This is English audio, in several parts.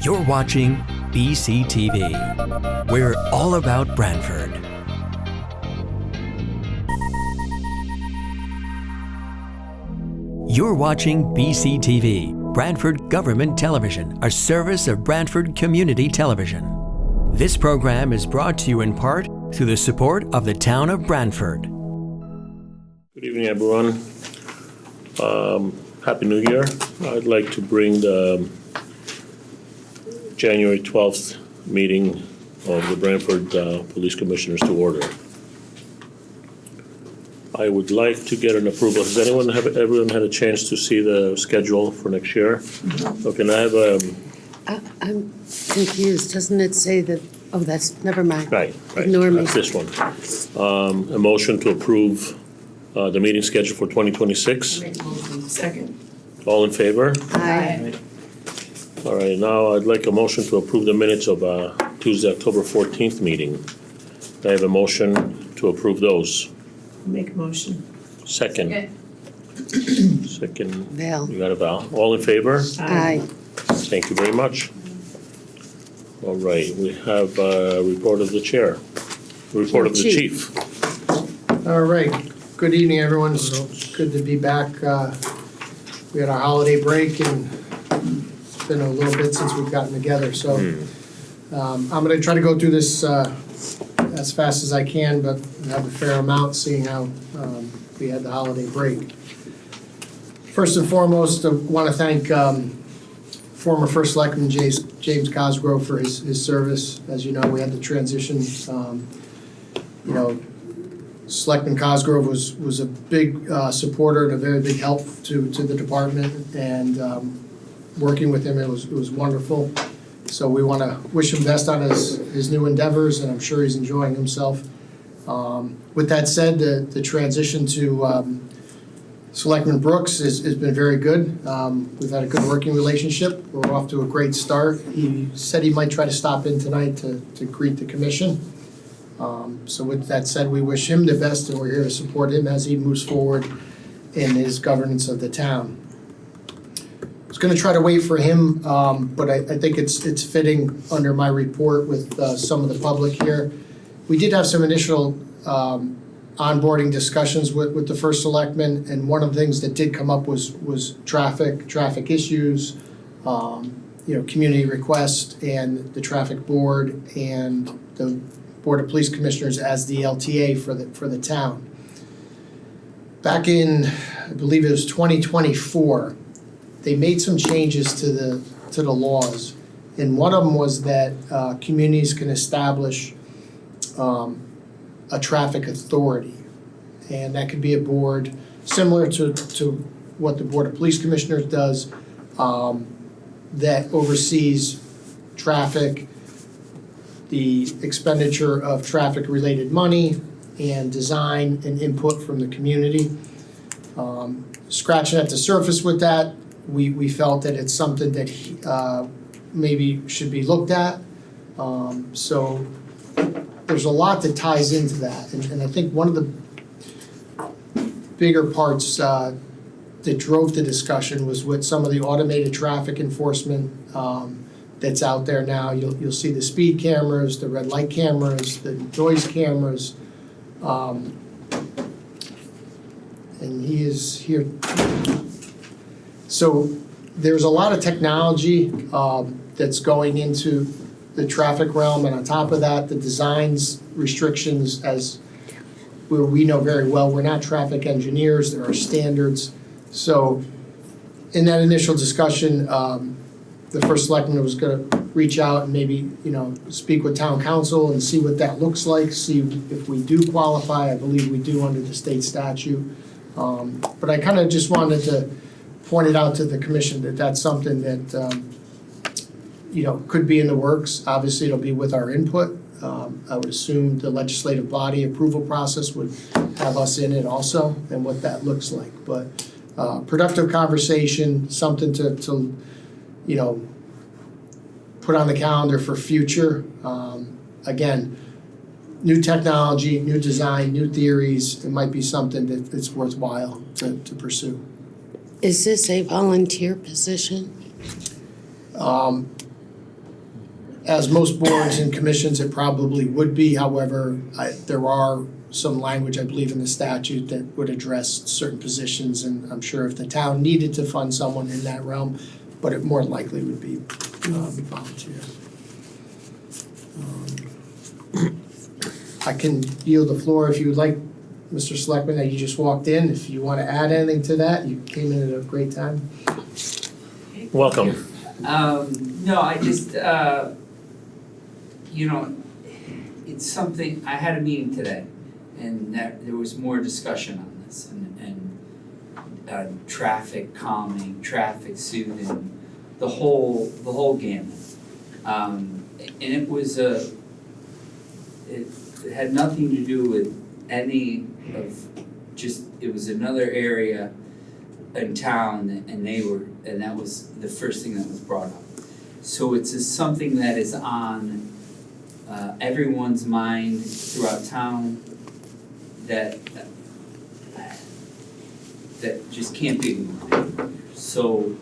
You're watching BCTV. We're all about Branford. You're watching BCTV, Branford Government Television, a service of Branford Community Television. This program is brought to you in part through the support of the town of Branford. Good evening, everyone. Happy New Year. I'd like to bring the January 12th meeting of the Branford Police Commissioners to order. I would like to get an approval. Has everyone had a chance to see the schedule for next year? Okay, I have I'm confused. Doesn't it say that, oh, that's, never mind. right. Ignore me. That's this one. A motion to approve the meeting schedule for 2026. Second. All in favor? Aye. All right, now I'd like a motion to approve the minutes of Tuesday, October 14th meeting. I have a motion to approve those. Make a motion. Second. Second. Val. You got a Val. All in favor? Aye. Thank you very much. All right, we have a report of the chair. Report of the chief. All right, good evening, everyone. It's good to be back. We had our holiday break and it's been a little bit since we've gotten together, so I'm gonna try to go through this as fast as I can, but have a fair amount, seeing how we had the holiday break. First and foremost, I want to thank former First Selectman James Cosgrove for his service. As you know, we had the transition. Selectman Cosgrove was a big supporter and a very big help to the department, and working with him, it was wonderful. So we want to wish him best on his new endeavors, and I'm sure he's enjoying himself. With that said, the transition to Selectman Brooks has been very good. We've had a good working relationship. We're off to a great start. He said he might try to stop in tonight to greet the commission. So with that said, we wish him the best, and we're here to support him as he moves forward in his governance of the town. I was going to try to wait for him, but I think it's fitting under my report with some of the public here. We did have some initial onboarding discussions with the first selectman, and one of the things that did come up was traffic issues, community requests, and the traffic board and the Board of Police Commissioners as the LTA for the town. Back in, I believe it was 2024, they made some changes to the laws, and one of them was that communities can establish a traffic authority, and that could be a board similar to what the Board of Police Commissioners does, that oversees traffic, the expenditure of traffic-related money, and design and input from the community. Scratching at the surface with that, we felt that it's something that maybe should be looked at. So there's a lot that ties into that, and I think one of the bigger parts that drove the discussion was with some of the automated traffic enforcement that's out there now. You'll see the speed cameras, the red light cameras, the noise cameras, and he is here. So there's a lot of technology that's going into the traffic realm, and on top of that, the designs restrictions, as we know very well, we're not traffic engineers, there are standards. So in that initial discussion, the first selectman was going to reach out and maybe, speak with town council and see what that looks like, see if we do qualify. I believe we do under the state statute. But I kind of just wanted to point it out to the commission that that's something that, could be in the works. Obviously, it'll be with our input. I would assume the legislative body approval process would have us in it also, and what that looks like. But productive conversation, something to put on the calendar for future. Again, new technology, new design, new theories. It might be something that's worthwhile to pursue. Is this a volunteer position? as most boards and commissions, it probably would be. However, there are some language, I believe, in the statute that would address certain positions, and I'm sure if the town needed to fund someone in that realm, but it more likely would be volunteer. I can yield the floor if you would like, Mr. Selectman, that you just walked in. If you want to add anything to that, you came in at a great time. Welcome. No, I just, it's something, I had a meeting today, and there was more discussion on this, and traffic calming, traffic soothing, the whole gamut. And it was it had nothing to do with any of, it was another area in town, and that was the first thing that was brought up. So it's something that is on everyone's mind throughout town that just can't be ignored. So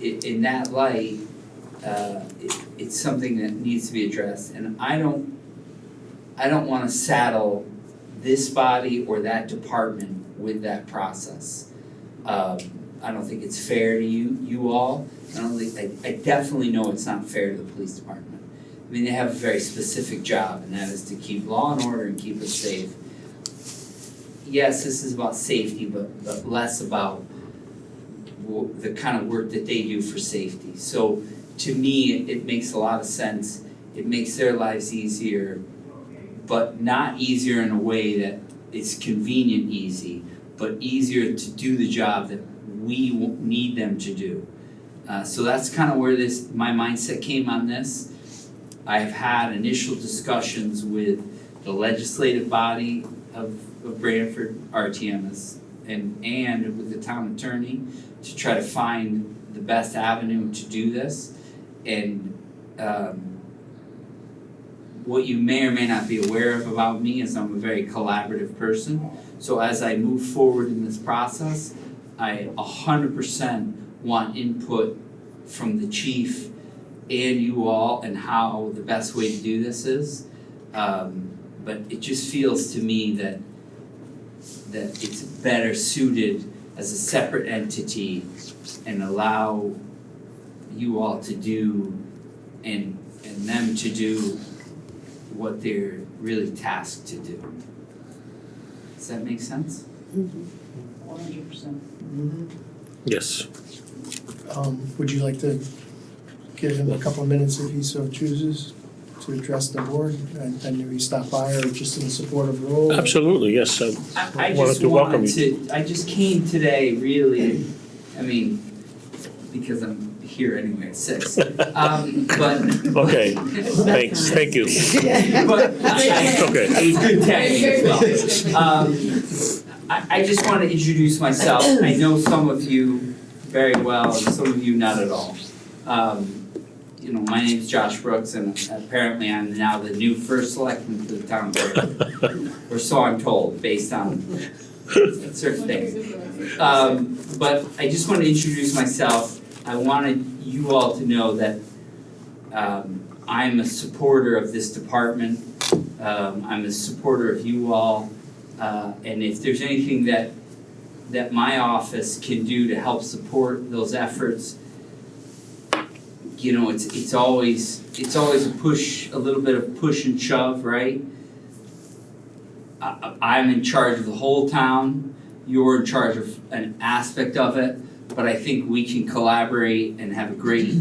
in that light, it's something that needs to be addressed, and I don't want to saddle this body or that department with that process. I don't think it's fair to you all. I definitely know it's not fair to the police department. I mean, they have a very specific job, and that is to keep law and order and keep us safe. Yes, this is about safety, but less about the kind of work that they do for safety. So to me, it makes a lot of sense. It makes their lives easier, but not easier in a way that it's convenient easy, but easier to do the job that we need them to do. So that's kind of where my mindset came on this. I've had initial discussions with the legislative body of Branford, RTMS, and with the town attorney to try to find the best avenue to do this. And what you may or may not be aware of about me is I'm a very collaborative person. So as I move forward in this process, I 100% want input from the chief and you all and how the best way to do this is. But it just feels to me that it's better suited as a separate entity and allow you all to do and them to do what they're really tasked to do. Does that make sense? 100%. Yes. Would you like to give him a couple of minutes if he so chooses to address the board, and then maybe stop by, or just in a supportive role? Absolutely, yes. I wanted just to welcome wanted to, I just came today really, I mean, because I'm here anyway at 6. But. Okay, thanks, thank you. But Okay. it was good tagging as well. I just want to introduce myself. I know some of you very well, and some of you not at all. My name's Josh Brooks, and apparently I'm now the new first selectman for the town board. Or so I'm told, based on certain things. But I just want to introduce myself. I wanted you all to know that I'm a supporter of this department. I'm a supporter of you all. And if there's anything that my office can do to help support those efforts, it's always a little bit of push and shove, right? I'm in charge of the whole town. You're in charge of an aspect of it, but I think we can collaborate and have a great,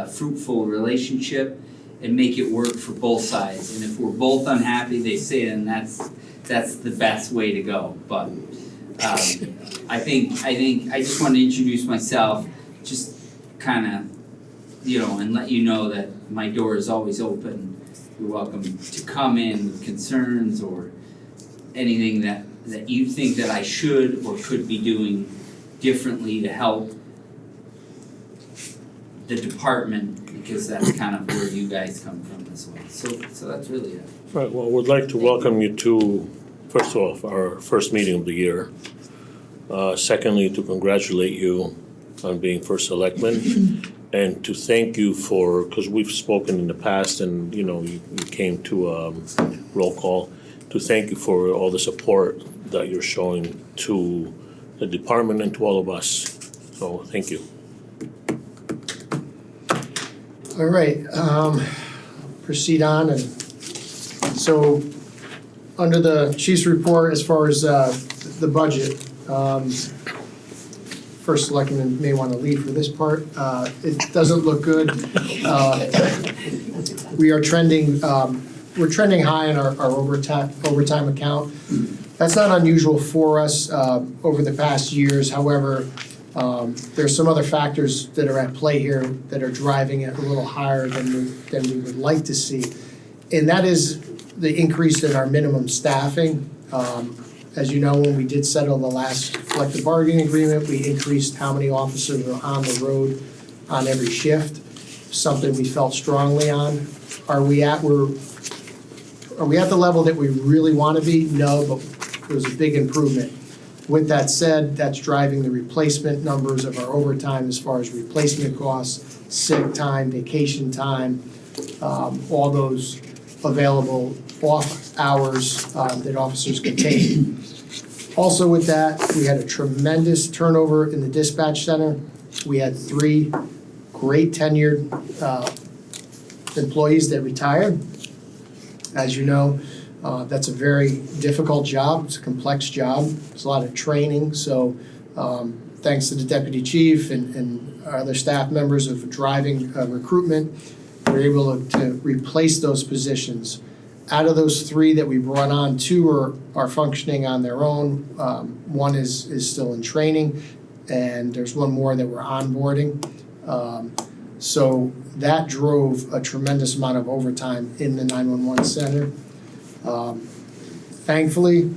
fruitful relationship and make it work for both sides. And if we're both unhappy, they say, then that's the best way to go. But I think I just want to introduce myself, just kind of, and let you know that my door is always open. You're welcome to come in with concerns or anything that you think that I should or could be doing differently to help the department, because that's kind of where you guys come from as well. So that's really it. Right, well, we'd like to welcome you to, first off, our first meeting of the year. Secondly, to congratulate you on being first selectman. and to thank you for, because we've spoken in the past and, you came to roll call, to thank you for all the support that you're showing to the department and to all of us. So, thank you. All right, proceed on, and so, under the chief's report, as far as the budget, first selectman may want to lead for this part. It doesn't look good. We are trending, we're trending high in our overtime account. That's not unusual for us over the past years. However, there's some other factors that are at play here that are driving it a little higher than we would like to see. And that is the increase in our minimum staffing. As you know, when we did settle the last collective bargaining agreement, we increased how many officers are on the road on every shift, something we felt strongly on. Are we at the level that we really want to be? No, but it was a big improvement. With that said, that's driving the replacement numbers of our overtime as far as replacement costs, sick time, vacation time, all those available off hours that officers can take. Also with that, we had a tremendous turnover in the dispatch center. We had 3 great tenured employees that retired. As you know, that's a very difficult job. It's a complex job. There's a lot of training. So thanks to the deputy chief and our other staff members of driving recruitment, we're able to replace those positions. Out of those 3 that we brought on, 2 are functioning on their own. 1 is still in training, and there's 1 more that we're onboarding. So that drove a tremendous amount of overtime in the 911 center. Thankfully,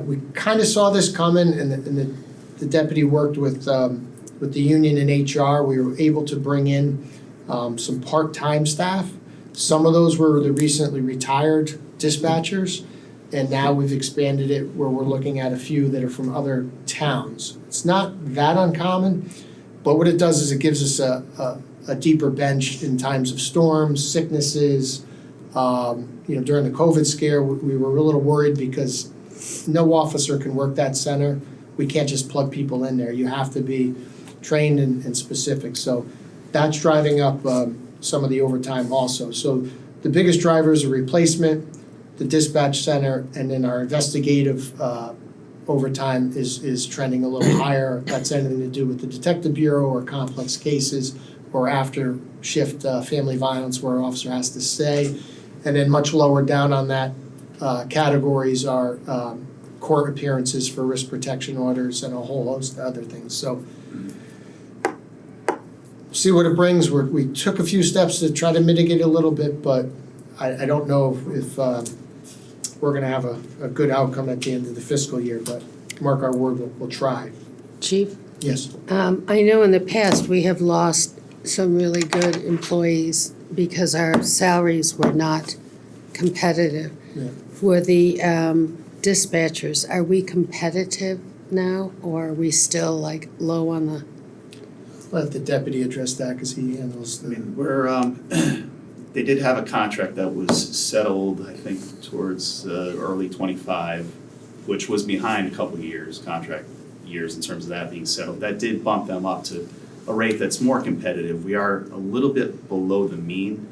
we kind of saw this coming, and the deputy worked with the union and HR. We were able to bring in some part-time staff. Some of those were the recently retired dispatchers, and now we've expanded it where we're looking at a few that are from other towns. It's not that uncommon, but what it does is it gives us a deeper bench in times of storms, sicknesses. During the COVID scare, we were a little worried because no officer can work that center. We can't just plug people in there. You have to be trained and specific. So that's driving up some of the overtime also. So the biggest drivers are replacement, the dispatch center, and then our investigative overtime is trending a little higher. That's anything to do with the detective bureau or complex cases or after shift family violence where an officer has to stay. And then much lower down on that categories are court appearances for risk protection orders and a whole host of other things. So see what it brings. We took a few steps to try to mitigate a little bit, but I don't know if we're going to have a good outcome at the end of the fiscal year, but mark our word, we'll try. Chief, Yes. I know in the past we have lost some really good employees because our salaries were not competitive. Yeah. For the dispatchers, are we competitive now, or are we still like low on the? Let the deputy address that because he handles I the. mean, we're, they did have a contract that was settled, I think, towards early '25, which was behind a couple of years, contract years in terms of that being settled. That did bump them up to a rate that's more competitive. We are a little bit below the mean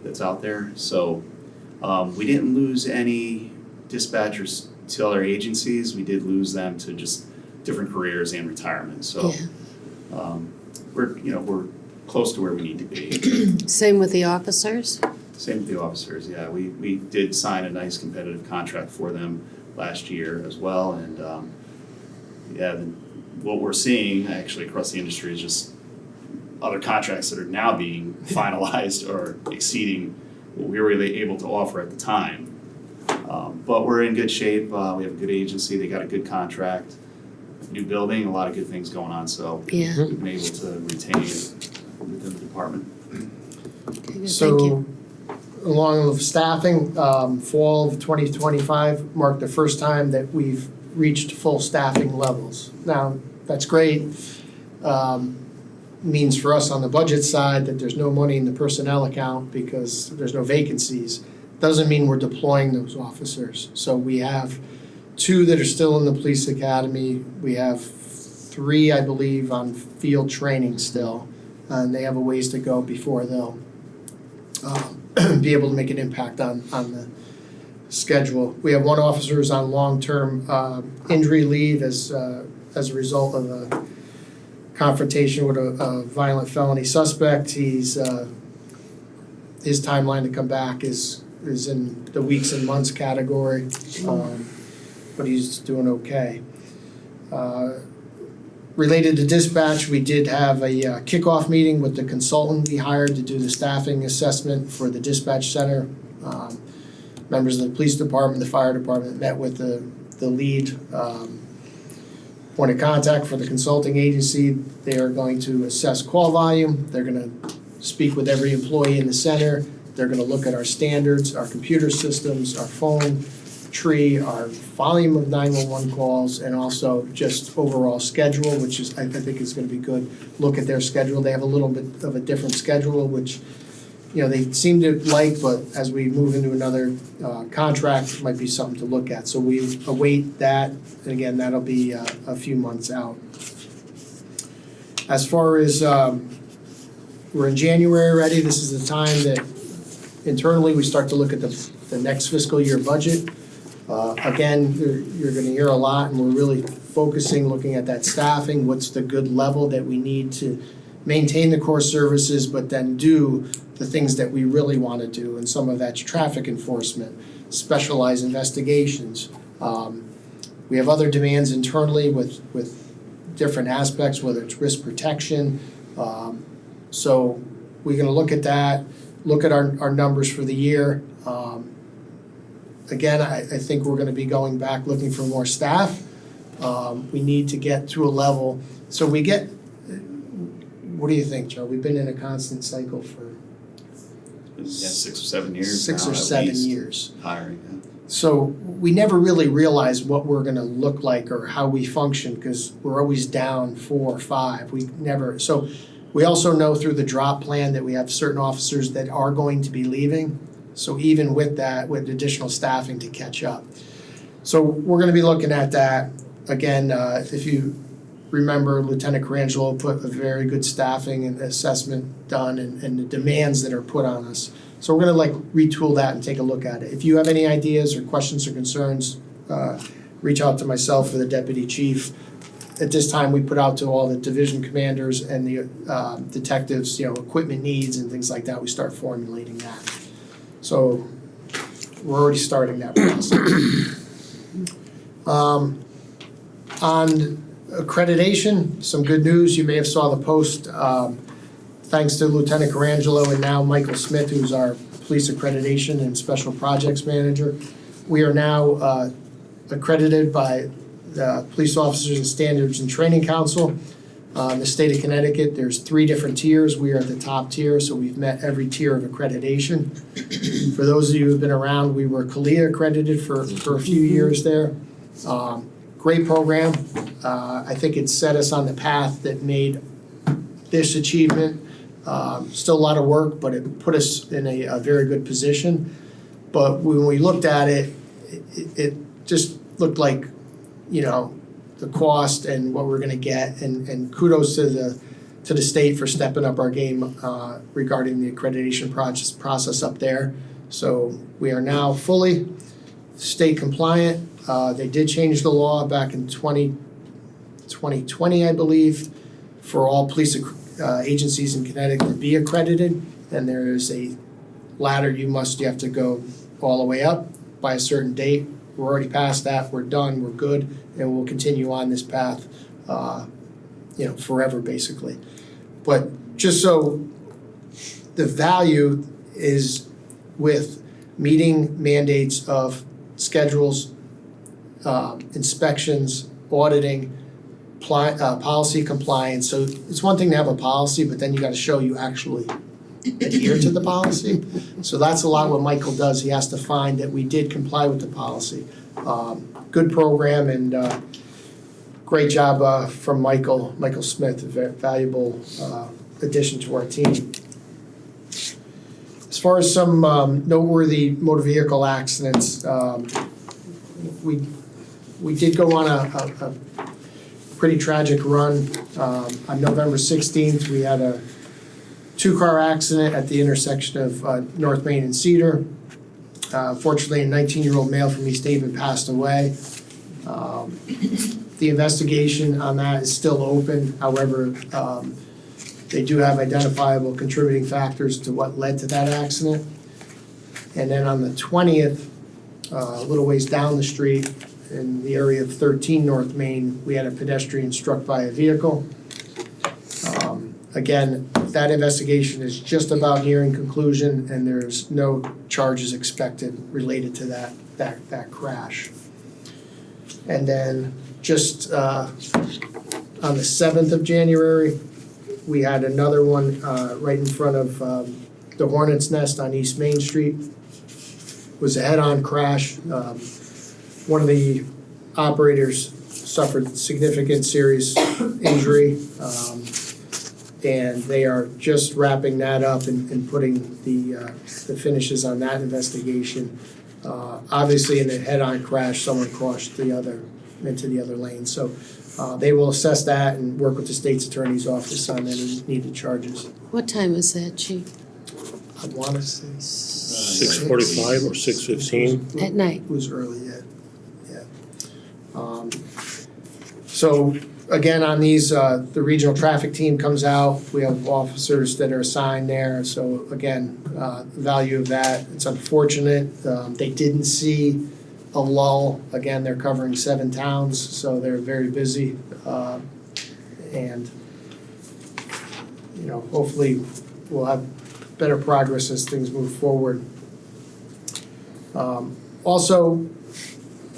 that's out there. So we didn't lose any dispatchers to other agencies. We did lose them to just different careers and retirement. So we're close to where we need to be. Same with the officers? Same with the officers, yeah. We did sign a nice competitive contract for them last year as well. And what we're seeing actually across the industry is just other contracts that are now being finalized or exceeding what we were really able to offer at the time. But we're in good shape. We have a good agency. They got a good contract, new building, a lot of good things going on. So Yeah. we've been able to retain it within the department. Okay, good, thank So, you. along with staffing, fall of 2025 marked the first time that we've reached full staffing levels. Now, that's great. means for us on the budget side that there's no money in the personnel account because there's no vacancies. Doesn't mean we're deploying those officers. So we have 2 that are still in the police academy. We have 3, I believe, on field training still. And they have a ways to go before they'll be able to make an impact on the schedule. We have 1 officer who's on long-term injury leave as a result of a confrontation with a violent felony suspect. He's his timeline to come back is in the weeks and months category, but he's doing okay. Related to dispatch, we did have a kickoff meeting with the consultant we hired to do the staffing assessment for the dispatch center. Members of the police department, the fire department met with the lead point of contact for the consulting agency. They are going to assess call volume. They're going to speak with every employee in the center. They're going to look at our standards, our computer systems, our phone tree, our volume of 911 calls, and also just overall schedule, which is I think is going to be good. Look at their schedule. They have a little bit of a different schedule, which they seem to like, but as we move into another contract, it might be something to look at. So we await that, and again, that'll be a few months out. As far as we're in January already, this is the time that internally we start to look at the next fiscal year budget. Again, you're going to hear a lot, and we're really focusing, looking at that staffing, what's the good level that we need to maintain the core services, but then do the things that we really want to do, and some of that's traffic enforcement, specialized investigations. We have other demands internally with different aspects, whether it's risk protection. So we're going to look at that, look at our numbers for the year. Again, I think we're going to be going back looking for more staff. We need to get to a level, so we get, what do you think, Joe? We've been in a constant cycle for 6 or 7 years 6 now, or at 7 least, years. hiring. So we never really realize what we're gonna look like or how we function, because we're always down 4 or 5. We never, so we also know through the drop plan that we have certain officers that are going to be leaving. So even with that, with additional staffing to catch up. So we're gonna be looking at that. Again, if you remember, Lieutenant Carangelo put a very good staffing and assessment done and the demands that are put on us. So we're gonna retool that and take a look at it. If you have any ideas or questions or concerns, reach out to myself or the deputy chief. At this time, we put out to all the division commanders and the detectives, equipment needs and things like that. We start formulating that. So we're already starting that process. On accreditation, some good news. You may have saw the post. Thanks to Lieutenant Carangelo and now Michael Smith, who's our police accreditation and special projects manager. We are now accredited by the Police Officers and Standards and Training Council. In the state of Connecticut, there's 3 different tiers. We are at the top tier, so we've met every tier of accreditation. For those of you who've been around, we were CALIA accredited for a few years there. Great program. I think it set us on the path that made this achievement. Still a lot of work, but it put us in a very good position. But when we looked at it, it just looked like, the cost and what we're going to get. And kudos to the state for stepping up our game regarding the accreditation process up there. So we are now fully state compliant. They did change the law back in 2020, I believe, for all police agencies in Connecticut to be accredited. And there is a ladder you have to go all the way up by a certain date. We're already past that. We're done. We're good, and we'll continue on this path, forever, basically. But just so the value is with meeting mandates of schedules, inspections, auditing, policy compliance. So it's one thing to have a policy, but then you got to show you actually adhere to the policy. So that's a lot what Michael does. He has to find that we did comply with the policy. Good program, and great job from Michael Smith, a very valuable addition to our team. As far as some noteworthy motor vehicle accidents, we did go on a pretty tragic run. On November 16th, we had a 2-car accident at the intersection of North Main and Cedar. Fortunately, a 19-year-old male from East Haven passed away. The investigation on that is still open. However, they do have identifiable contributing factors to what led to that accident. And then on the 20th, a little ways down the street in the area of 13 North Main, we had a pedestrian struck by a vehicle. Again, that investigation is just about nearing conclusion, and there's no charges expected related to that crash. And then just on the 7th of January, we had another one right in front of the Hornet's Nest on East Main Street. It was a head-on crash. One of the operators suffered significant serious injury, and they are just wrapping that up and putting the finishes on that investigation. Obviously, in a head-on crash, someone crossed into the other lane. So they will assess that and work with the state's attorney's office on any needed charges. What time was that, Chief? I want to say 6:45 or 6:15? At night? It was early, yeah. So again, on these, the regional traffic team comes out. We have officers that are assigned there. So again, the value of that, it's unfortunate. They didn't see a lull. Again, they're covering 7 towns, so they're very busy. And, hopefully we'll have better progress as things move forward. Also,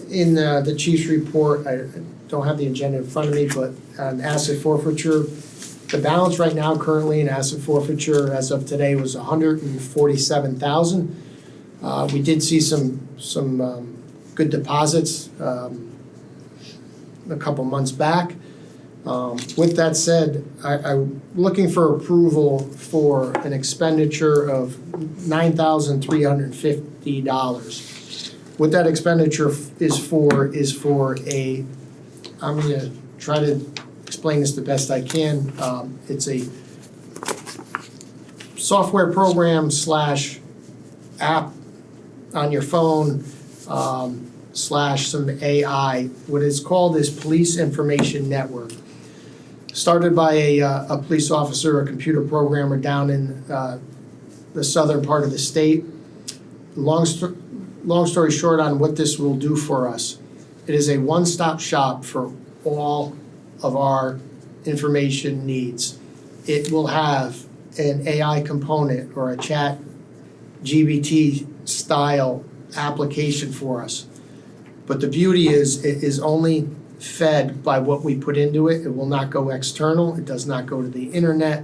in the chief's report, I don't have the agenda in front of me, but on asset forfeiture, the balance right now currently in asset forfeiture as of today was $147,000. We did see some good deposits a couple months back. With that said, I'm looking for approval for an expenditure of $9,350. What that expenditure is for a, I'm going to try to explain this the best I can. It's a software program / app on your phone / some AI. What it's called is Police Information Network. Started by a police officer, a computer programmer down in the southern part of the state. Long story short on what this will do for us, it is a one-stop shop for all of our information needs. It will have an AI component or a chat GBT style application for us. But the beauty is it is only fed by what we put into it. It will not go external. It does not go to the internet.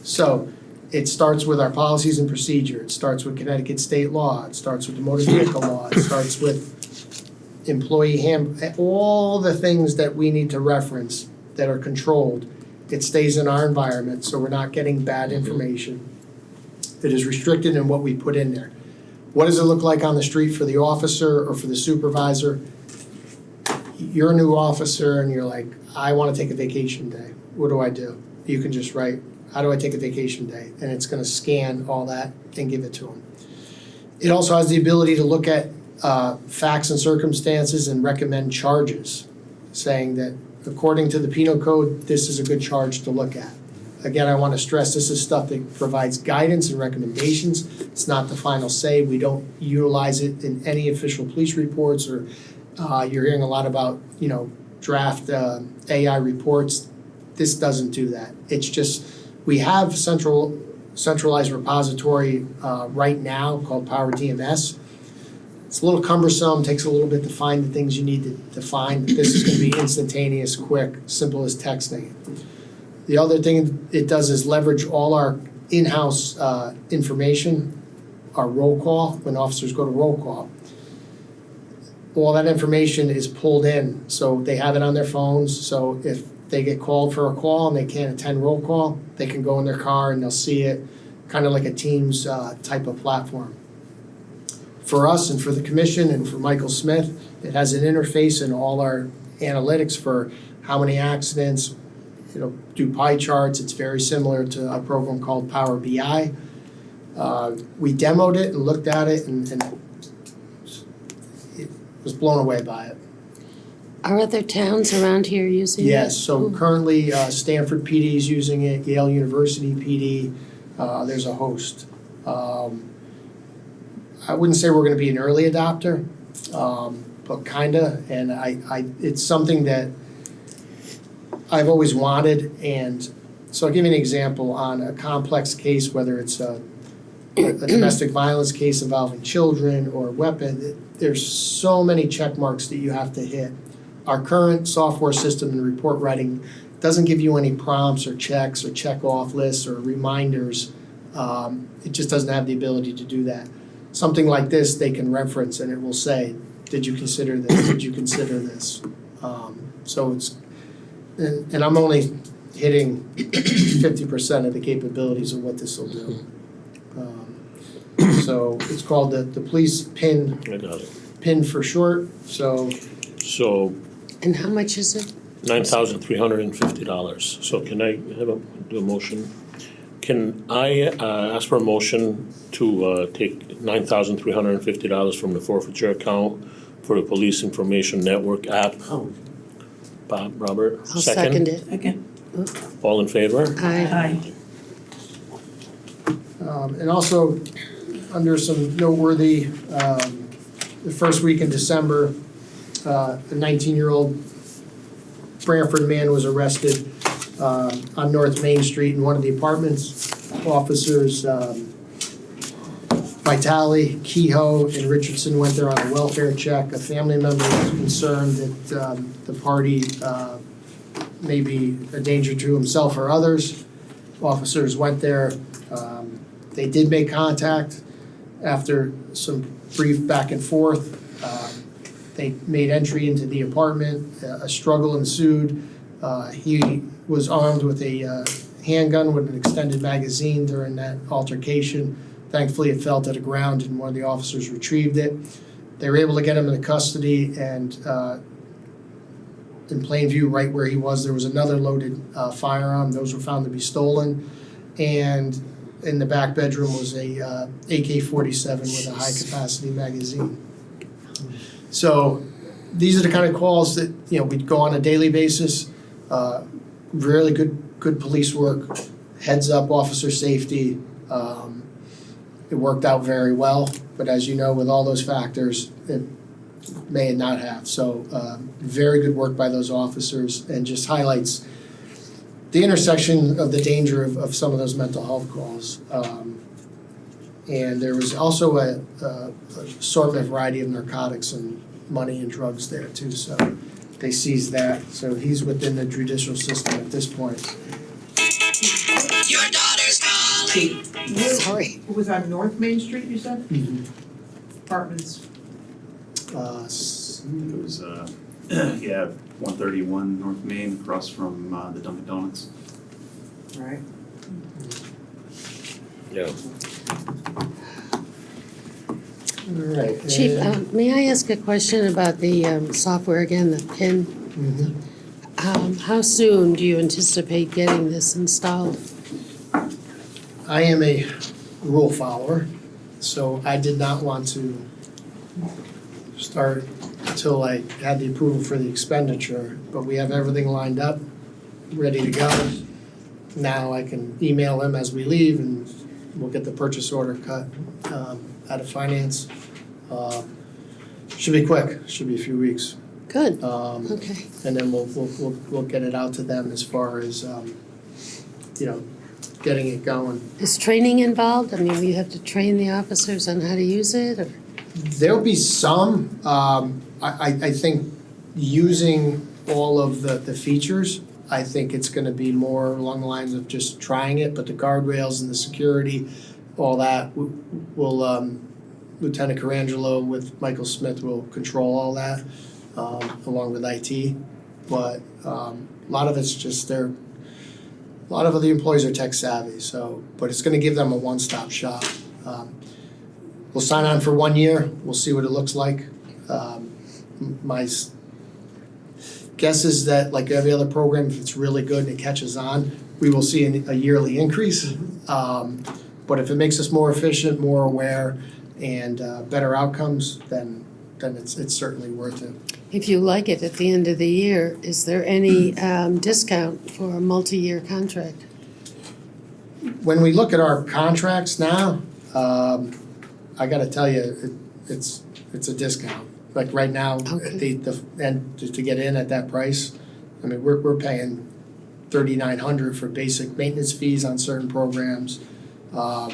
So it starts with our policies and procedure. It starts with Connecticut state law. It starts with the motor vehicle law. It starts with employee all the things that we need to reference that are controlled. It stays in our environment, so we're not getting bad information. It is restricted in what we put in there. What does it look like on the street for the officer or for the supervisor? You're a new officer and you're like, I want to take a vacation day. What do? You can just write, how do I take a vacation day? And it's going to scan all that and give it to them. It also has the ability to look at facts and circumstances and recommend charges, saying that according to the penal code, this is a good charge to look at. Again, I want to stress this is stuff that provides guidance and recommendations. It's not the final say. We don't utilize it in any official police reports or you're hearing a lot about, draft AI reports. This doesn't do that. It's just, we have centralized repository right now called Power DMS. It's a little cumbersome, takes a little bit to find the things you need to find. This is going to be instantaneous, quick, simple as texting. The other thing it does is leverage all our in-house information, our roll call, when officers go to roll call. all that information is pulled in, so they have it on their phones, so if they get called for a call and they can't attend roll call, they can go in their car and they'll see it, kind of like a Teams type of platform. For us and for the commission and for Michael Smith, it has an interface in all our analytics for how many accidents, do pie charts. It's very similar to a program called Power BI. We demoed it and looked at it and it was blown away by it. Are other towns around here using it? Yes, so Ooh. currently Stanford PD is using it, Yale University PD, there's a host. I wouldn't say we're gonna be an early adopter, but kinda, and it's something that I've always wanted, and so I'll give you an example on a complex case, whether it's a domestic violence case involving children or weapon, there's so many check marks that you have to hit. Our current software system and report writing doesn't give you any prompts or checks or check off lists or reminders. It just doesn't have the ability to do that. Something like this, they can reference and it will say, did you consider this? Did you consider this? So it's, and I'm only hitting 50% of the capabilities of what this will do. So it's called the police PIN, I got it. PIN for short, so So And how much is it? $9,350. So can I do a motion? Can I ask for a motion to take $9,350 from the forfeiture account for the Police Information Network app? Bob, Robert? I'll second it. Second. All in favor? Aye. and also, under some noteworthy, the first week in December, a 19-year-old Branford man was arrested on North Main Street in one of the apartments. Officers Vitale, Kehoe, and Richardson went there on a welfare check. A family member was concerned that the party may be a danger to himself or others. Officers went there. They did make contact after some brief back and forth. They made entry into the apartment. A struggle ensued. He was armed with a handgun with an extended magazine during that altercation. Thankfully, it fell to the ground and one of the officers retrieved it. They were able to get him into custody, and in plain view, right where he was, there was another loaded firearm. Those were found to be stolen. And in the back bedroom was a AK-47 with a high-capacity magazine. So these are the kind of calls that we'd go on a daily basis. Really good police work, heads up officer safety. It worked out very well, but as you know, with all those factors, it may not have. So very good work by those officers, and just highlights the intersection of the danger of some of those mental health calls. And there was also a assortment variety of narcotics and money and drugs there too, so they seized that. So he's within the judicial system at this point. Your daughter's calling. Sorry. It was on North Main Street, you said? Apartments. It was, 131 North Main, across from the Dunkin' Donuts. Right. Yeah. All right. Chief, may I ask a question about the software again, the PIN? How soon do you anticipate getting this installed? I am a rule follower, so I did not want to start until I had the approval for the expenditure, but we have everything lined up, ready to go. Now I can email them as we leave, and we'll get the purchase order cut out of finance. Should be quick, should be a few weeks. Good, okay. And then we'll get it out to them as far as, getting it going. Is training involved? I mean, will you have to train the officers on how to use it, or? There'll be some, I think using all of the features, I think it's gonna be more along the lines of just trying it, but the guardrails and the security, all that will Lieutenant Carangelo with Michael Smith will control all that, along with IT. But a lot of it's just a lot of the employees are tech savvy, so, but it's gonna give them a one-stop shop. We'll sign on for 1 year, we'll see what it looks like. My guess is that, like every other program, if it's really good and it catches on, we will see a yearly increase. But if it makes us more efficient, more aware, and better outcomes, then it's certainly worth it. If you like it at the end of the year, is there any discount for a multi-year contract? When we look at our contracts now, I gotta tell you, it's a discount. Like right now, Okay. and to get in at that price, I mean, we're paying $3,900 for basic maintenance fees on certain programs. No,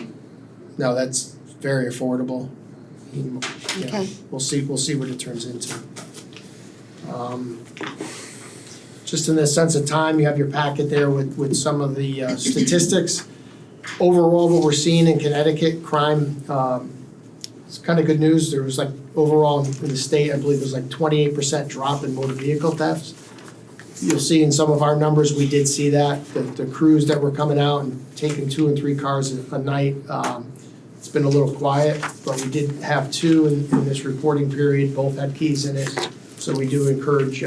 that's very affordable. You know, Okay. We'll see what it turns into. Just in the sense of time, you have your packet there with some of the statistics. Overall, what we're seeing in Connecticut, crime, it's kind of good news. There was like overall in the state, I believe it was like 28% drop in motor vehicle thefts. You'll see in some of our numbers, we did see that, the crews that were coming out and taking 2 and 3 cars a night. It's been a little quiet, but we did have 2 in this reporting period, both had keys in it. So we do encourage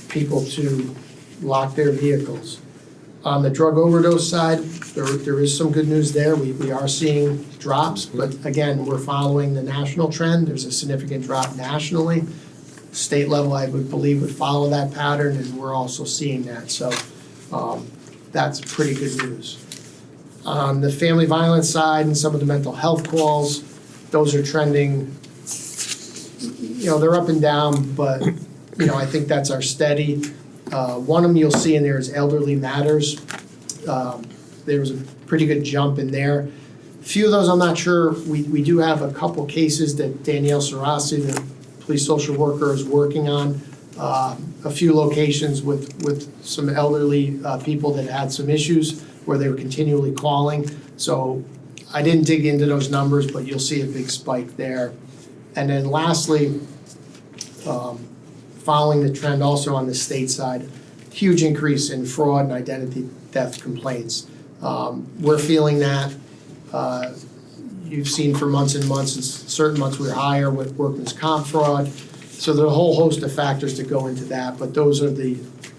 people to lock their vehicles. On the drug overdose side, there is some good news there. We are seeing drops, but again, we're following the national trend. There's a significant drop nationally. State level, I would believe, would follow that pattern, and we're also seeing that. So that's pretty good news. On the family violence side and some of the mental health calls, those are trending, you know, they're up and down, but, you know, I think that's our steady. One of them you'll see in there is Elderly Matters. There was a pretty good jump in there. A few of those I'm not sure. We do have a couple cases that Danielle Sarasi, the police social worker, is working on. A few locations with some elderly people that had some issues where they were continually calling. So I didn't dig into those numbers, but you'll see a big spike there. And then lastly, following the trend also on the state side, huge increase in fraud and identity theft complaints. We're feeling that. You've seen for months and months, and certain months we're higher with workman's comp fraud. So there's a whole host of factors that go into that, but those are the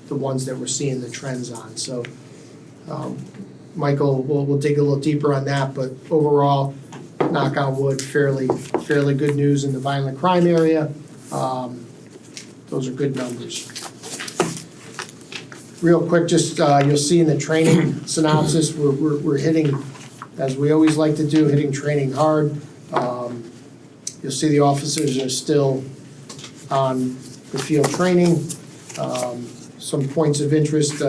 ones that we're seeing the trends on. So Michael, we'll dig a little deeper on that, but overall, knock on wood, fairly good news in the violent crime area. Those are good numbers. Real quick, just you'll see in the training synopsis, we're hitting, as we always like to do, hitting training hard. You'll see the officers are still on the field training. Some points of interest,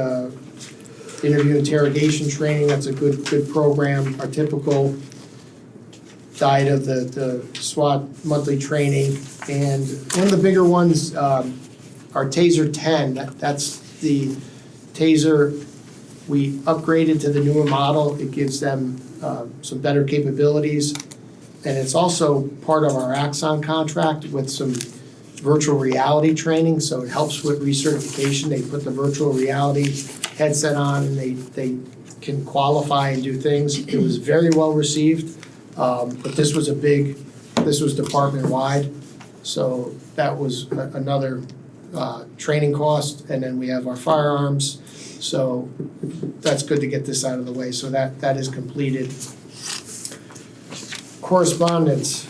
interview interrogation training, that's a good program. Our typical diet of the SWAT monthly training. And one of the bigger ones, our TASER 10, that's the TASER we upgraded to the newer model. It gives them some better capabilities. And it's also part of our Axon contract with some virtual reality training, so it helps with recertification. They put the virtual reality headset on and they can qualify and do things. It was very well received, but this was department-wide, so that was another training cost. And then we have our firearms, so that's good to get this out of the way. So that is completed. Correspondence.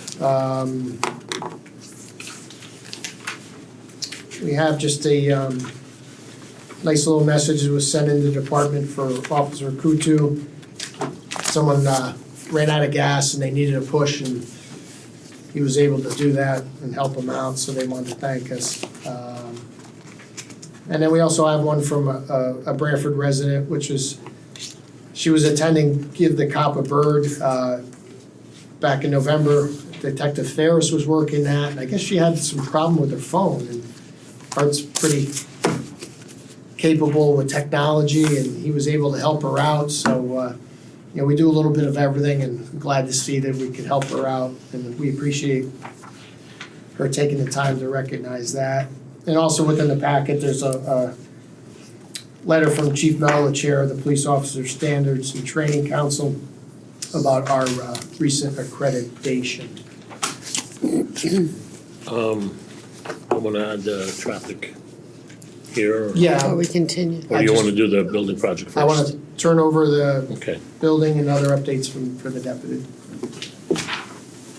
We have just a nice little message that was sent in the department for Officer Kutu. Someone ran out of gas and they needed a push, and he was able to do that and help them out, so they wanted to thank us. And then we also have one from a Branford resident, which is, she was attending Give the Cop a Bird back in November. Detective Ferris was working that, and I guess she had some problem with her phone, and Art's pretty capable with technology, and he was able to help her out. So you know, we do a little bit of everything, and I'm glad to see that we could help her out, and we appreciate her taking the time to recognize that. And also within the packet, there's a letter from Chief Mello, the Chair of the Police Officer Standards and Training Council, about our recent accreditation. I want to add the traffic here, or Yeah, Before we continue. or do you want to do the building project first? I want to turn over the Okay. building and other updates for the deputy.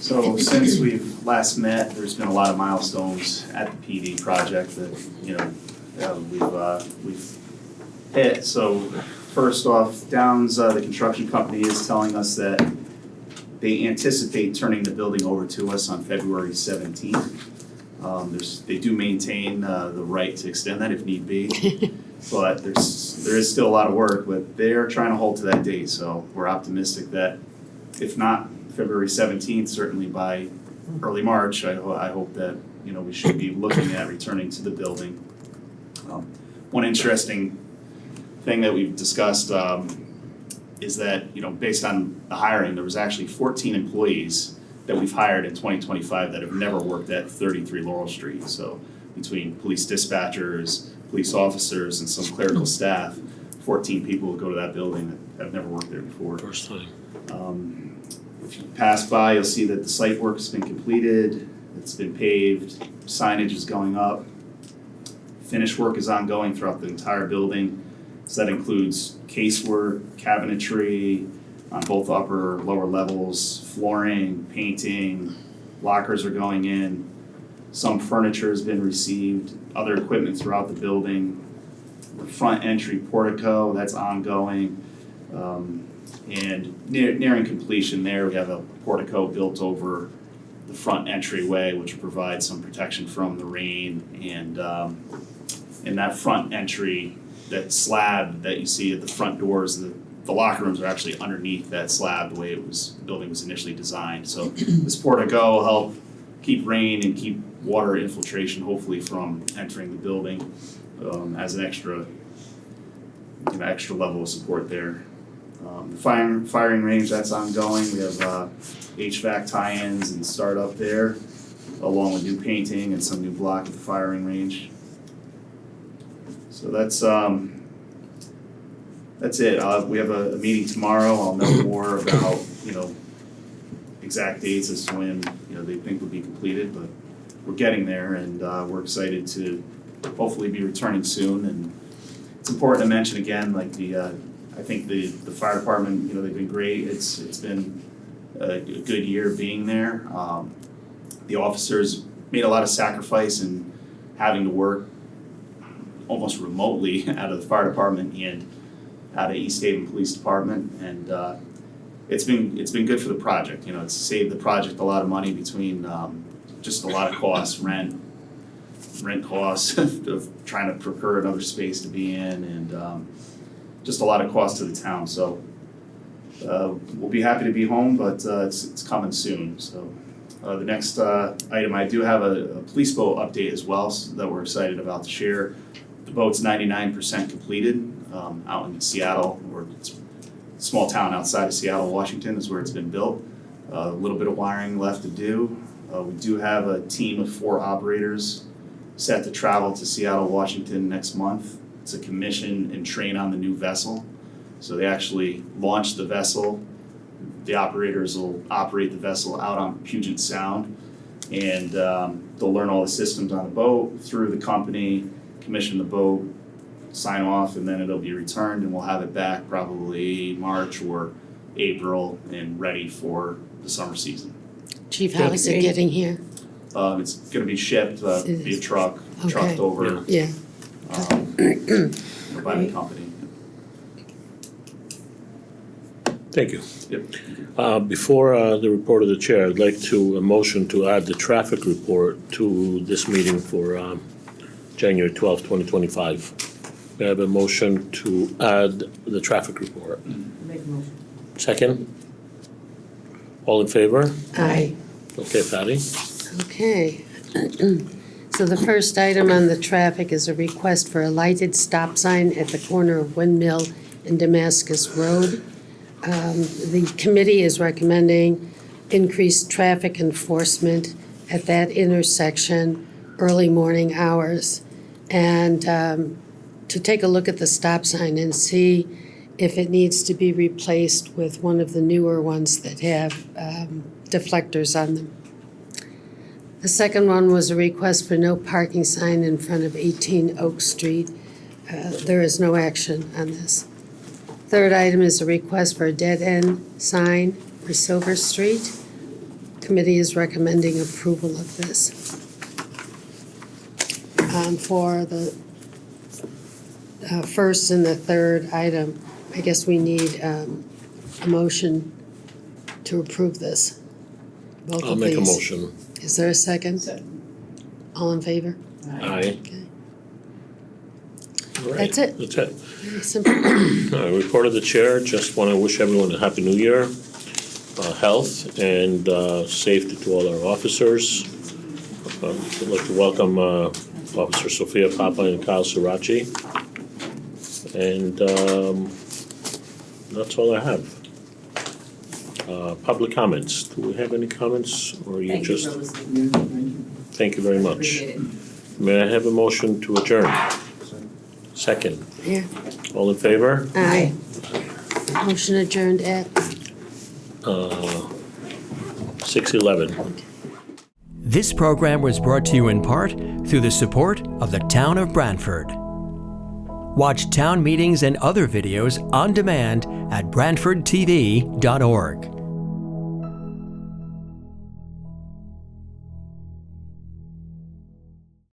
So since we've last met, there's been a lot of milestones at the PD project that, you know, we've hit. So first off, Downs, the construction company is telling us that they anticipate turning the building over to us on February 17th. They do maintain the right to extend that if need be, but there is still a lot of work, but they're trying to hold to that date, so we're optimistic that if not February 17th, certainly by early March, I hope that, you know, we should be looking at returning to the building. One interesting thing that we've discussed is that, you know, based on the hiring, there was actually 14 employees that we've hired in 2025 that have never worked at 33 Laurel Street. So between police dispatchers, police officers, and some clerical staff, 14 people who go to that building that have never worked there before. First time. If you pass by, you'll see that the site work's been completed, it's been paved, signage is going up. Finish work is ongoing throughout the entire building. So that includes casework, cabinetry on both upper, lower levels, flooring, painting, lockers are going in. Some furniture has been received, other equipment throughout the building. The front entry portico, that's ongoing. And nearing completion there, we have a portico built over the front entryway, which provides some protection from the rain. And in that front entry, that slab that you see at the front doors, the locker rooms are actually underneath that slab, the way the building was initially designed. So this portico will help keep rain and keep water infiltration, hopefully, from entering the building as an extra level of support there. The firing range, that's ongoing. We have HVAC tie-ins and startup there, along with new painting and some new block at the firing range. So that's it. We have a meeting tomorrow. I'll know more about, you know, exact dates as to when, you know, they think will be completed, but we're getting there, and we're excited to hopefully be returning soon. And it's important to mention again, like I think the fire department, you know, they've been great. It's been a good year being there. The officers made a lot of sacrifice in having to work almost remotely out of the fire department and out of East Haven Police Department, and it's been good for the project. You know, it's saved the project a lot of money between just a lot of costs, rent costs of trying to procure another space to be in, and just a lot of cost to the town. So we'll be happy to be home, but it's coming soon. So the next item, I do have a police boat update as well that we're excited about to share. The boat's 99% completed out in Seattle, or it's a small town outside of Seattle, Washington is where it's been built. A little bit of wiring left to do. We do have a team of 4 operators set to travel to Seattle, Washington next month to commission and train on the new vessel. So they actually launch the vessel. The operators will operate the vessel out on Puget Sound, and they'll learn all the systems on the boat through the company, commission the boat, sign off, and then it'll be returned, and we'll have it back probably March or April and ready for the summer season. Chief, how is it getting here? It's gonna be shipped via truck, Okay. trucked over Yeah. by the company. Thank you. Yep. Before the report of the chair, I'd like a motion to add the traffic report to this meeting for January 12th, 2025. We have a motion to add the traffic report. Make a motion. Second? All in favor? Aye. Okay, Patty? Okay. So the first item on the traffic is a request for a lighted stop sign at the corner of Windmill and Damascus Road. The committee is recommending increased traffic enforcement at that intersection, early morning hours, and to take a look at the stop sign and see if it needs to be replaced with one of the newer ones that have deflectors on them. The second one was a request for no parking sign in front of 18 Oak Street. There is no action on this. Third item is a request for a dead-end sign for Silver Street. Committee is recommending approval of this. For the first and the third item, I guess we need a motion to approve this. Both I'll of make a these. motion. Is there a second? Second. All in favor? Aye. Okay. All right, That's it. That's it. Very simple. Report of the chair, just want to wish everyone a happy new year, health and safety to all our officers. I'd like to welcome Officer Sophia Papa and Kyle Sirachi. And that's all I have. Public comments, do we have any comments, or you Thank you just? for listening. Thank you very much. Appreciate it. May I have a motion to adjourn? Second. Yeah. All in favor? Aye. Motion adjourned at 6:11. This program was brought to you in part through the support of the Town of Branford. Watch town meetings and other videos on demand at BranfordTV.org.